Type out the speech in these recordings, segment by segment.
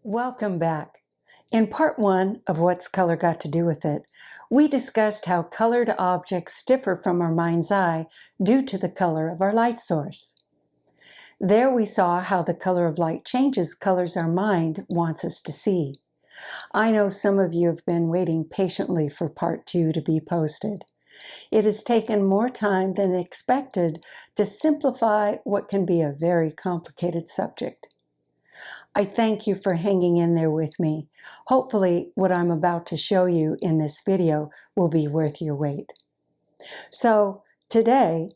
Welcome back. In part one of What's Color Got to Do with It, we discussed how colored objects differ from our mind's eye due to the color of our light source. There we saw how the color of light changes colors our mind wants us to see. I know some of you have been waiting patiently for part two to be posted. It has taken more time than expected to simplify what can be a very complicated subject. I thank you for hanging in there with me. Hopefully, what I'm about to show you in this video will be worth your wait. So, today,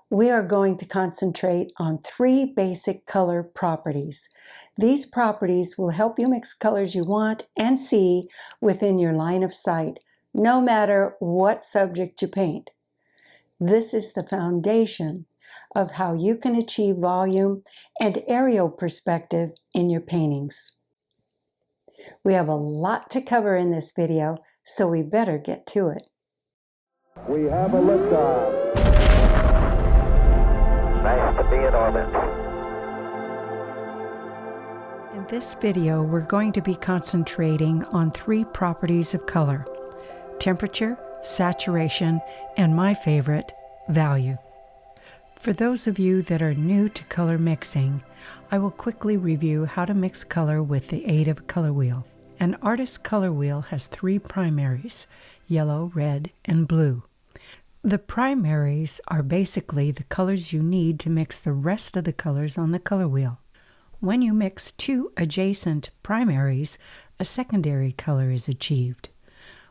we are going to concentrate on 3 basic color properties. These properties will help you mix colors you want and see within your line of sight, no matter what subject you paint. This is the foundation of how you can achieve volume and aerial perspective in your paintings. We have a lot to cover in this video, so we better get to it. We have a liftoff. Nice to be in orbit. In this video, we're going to be concentrating on 3 properties of color: temperature, saturation, and my favorite, value. For those of you that are new to color mixing, I will quickly review how to mix color with the aid of a color wheel. An artist's color wheel has 3 primaries: yellow, red, and blue. The primaries are basically the colors you need to mix the rest of the colors on the color wheel. When you mix 2 adjacent primaries, a secondary color is achieved.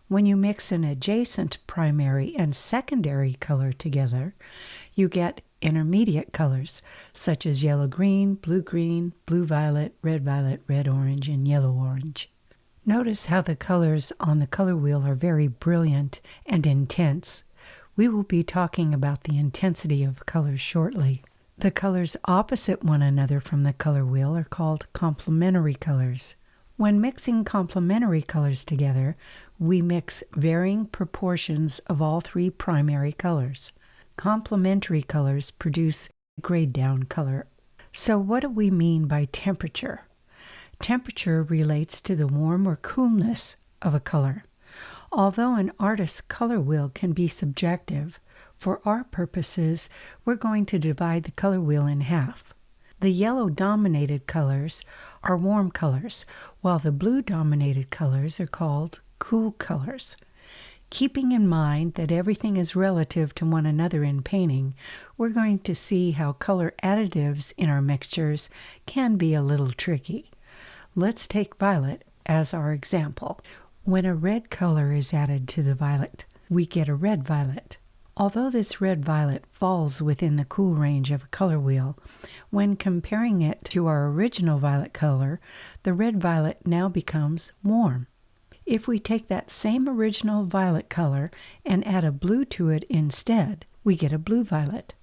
When you mix an adjacent primary and secondary color together, you get intermediate colors, such as yellow-green, blue-green, blue-violet, red-orange, and yellow-orange. Notice how the colors on the color wheel are very brilliant and intense. We will be talking about the intensity of colors shortly. The colors opposite one another from the color wheel are called complementary colors. When mixing complementary colors together, we mix varying proportions of all 3 primary colors. Complementary colors produce a grayed-down color. So what do we mean by temperature? Temperature relates to the warm or coolness of a color. Although an artist's color wheel can be subjective, for our purposes, we're going to divide the color wheel in half. The yellow-dominated colors are warm colors, while the blue-dominated colors are called cool colors. Keeping in mind that everything is relative to one another in painting, we're going to see how color additives in our mixtures can be a little tricky. Let's take violet as our example. When a red color is added to the violet, we get a red violet. Although this red violet falls within the cool range of a color wheel, when comparing it to our original violet color, the red violet now becomes warm. If we take that same original violet color and add a blue to it instead, we get a blue violet.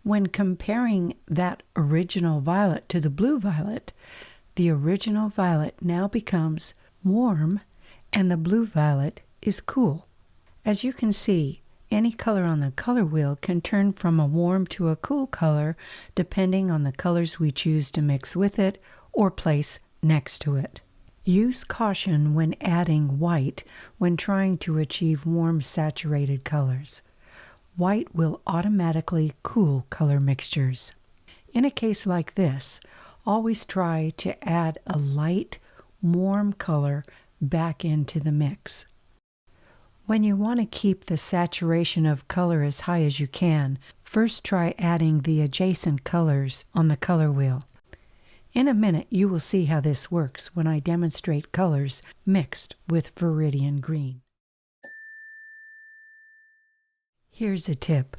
When comparing that original violet to the blue violet, the original violet now becomes warm and the blue violet is cool. As you can see, any color on the color wheel can turn from a warm to a cool color depending on the colors we choose to mix with it or place next to it. Use caution when adding white when trying to achieve warm saturated colors. White will automatically cool color mixtures. In a case like this, always try to add a light, warm color back into the mix. When you want to keep the saturation of color as high as you can, first try adding the adjacent colors on the color wheel. In a minute, you will see how this works when I demonstrate colors mixed with Viridian green. Here's a tip.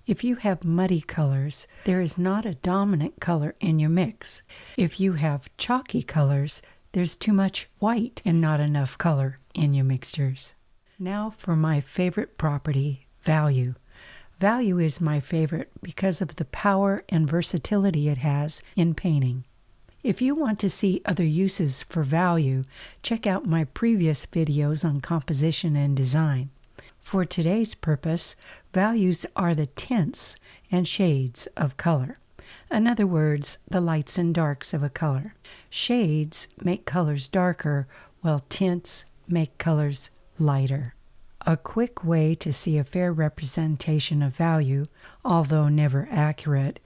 If you have muddy colors, there is not a dominant color in your mix. If you have chalky colors, there's too much white and not enough color in your mixtures. Now for my favorite property, value. Value is my favorite because of the power and versatility it has in painting. If you want to see other uses for value, check out my previous videos on composition and design. For today's purpose, values are the tints and shades of color. In other words, the lights and darks of a color. Shades make colors darker, while tints make colors lighter. A quick way to see a fair representation of value, although never accurate,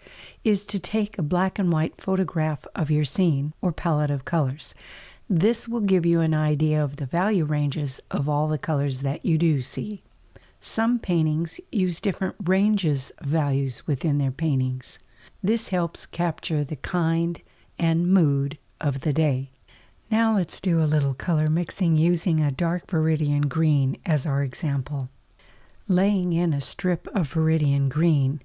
is to take a black and white photograph of your scene or palette of colors. This will give you an idea of the value ranges of all the colors that you do see. Some paintings use different ranges of values within their paintings. This helps capture the kind and mood of the day. Now let's do a little color mixing using a dark Viridian green as our example. Laying in a strip of Viridian green,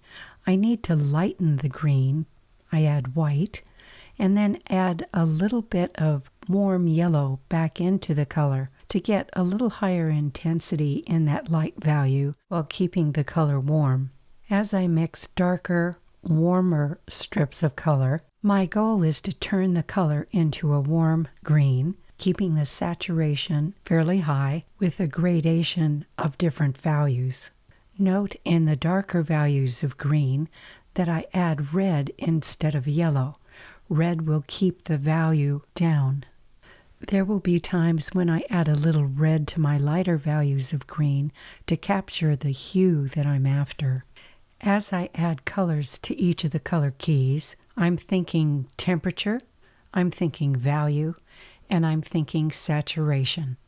I need to lighten the green. I add white, and then add a little bit of warm yellow back into the color to get a little higher intensity in that light value while keeping the color warm. As I mix darker, warmer strips of color, my goal is to turn the color into a warm green, keeping the saturation fairly high with a gradation of different values. Note in the darker values of green that I add red instead of yellow. Red will keep the value down. There will be times when I add a little red to my lighter values of green to capture the hue that I'm after. As I add colors to each of the color keys, I'm thinking temperature, I'm thinking value, and I'm thinking saturation.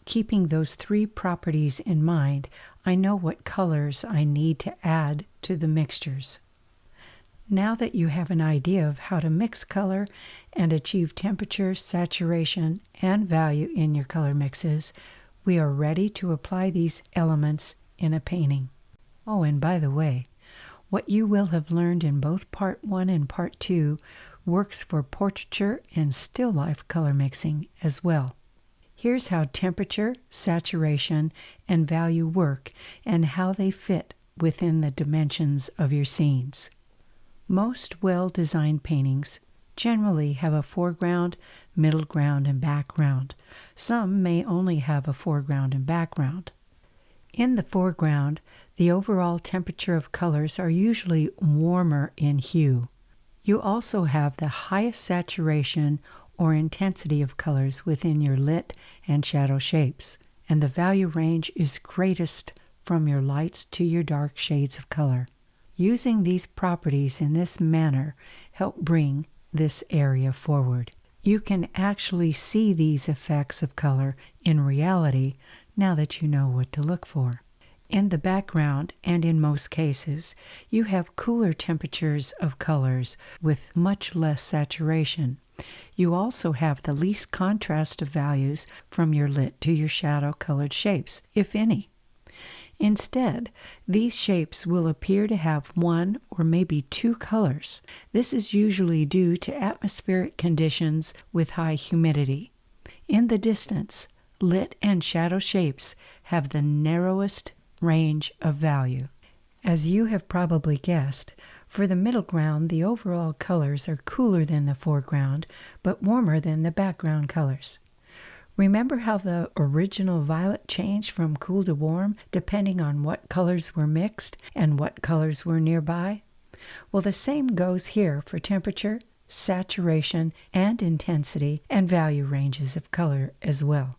Keeping those three properties in mind, I know what colors I need to add to the mixtures. Now that you have an idea of how to mix color and achieve temperature, saturation, and value in your color mixes, we are ready to apply these elements in a painting. Oh, and by the way, what you will have learned in both Part 1 and Part 2 works for portraiture and still life color mixing as well. Here's how temperature, saturation, and value work and how they fit within the dimensions of your scenes. Most well-designed paintings generally have a foreground, middle ground, and background. Some may only have a foreground and background. In the foreground, the overall temperature of colors are usually warmer in hue. You also have the highest saturation or intensity of colors within your lit and shadow shapes, and the value range is greatest from your lights to your dark shades of color. Using these properties in this manner help bring this area forward. You can actually see these effects of color in reality now that you know what to look for. In the background, and in most cases, you have cooler temperatures of colors with much less saturation. You also have the least contrast of values from your lit to your shadow colored shapes, if any. Instead, these shapes will appear to have one or maybe two colors. This is usually due to atmospheric conditions with high humidity. In the distance, lit and shadow shapes have the narrowest range of value. As you have probably guessed, for the middle ground, the overall colors are cooler than the foreground, but warmer than the background colors. Remember how the original violet changed from cool to warm depending on what colors were mixed and what colors were nearby? Well, the same goes here for temperature, saturation, and intensity, and value ranges of color as well.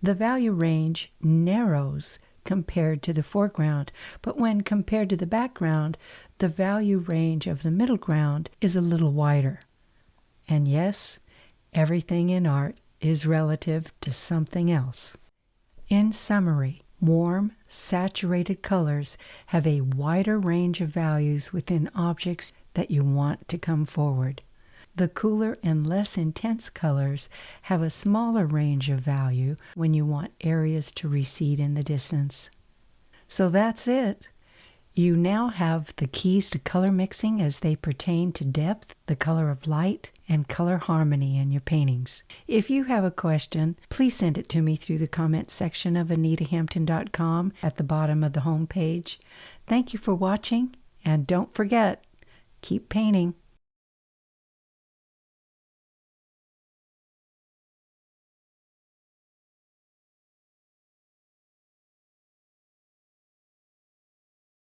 The value range narrows compared to the foreground, but when compared to the background, the value range of the middle ground is a little wider. And yes, everything in art is relative to something else. In summary, warm, saturated colors have a wider range of values within objects that you want to come forward. The cooler and less intense colors have a smaller range of value when you want areas to recede in the distance. So that's it. You now have the keys to color mixing as they pertain to depth, the color of light, and color harmony in your paintings. If you have a question, please send it to me through the comment section of anitahampton.com at the bottom of the home page. Thank you for watching, and don't forget, keep painting.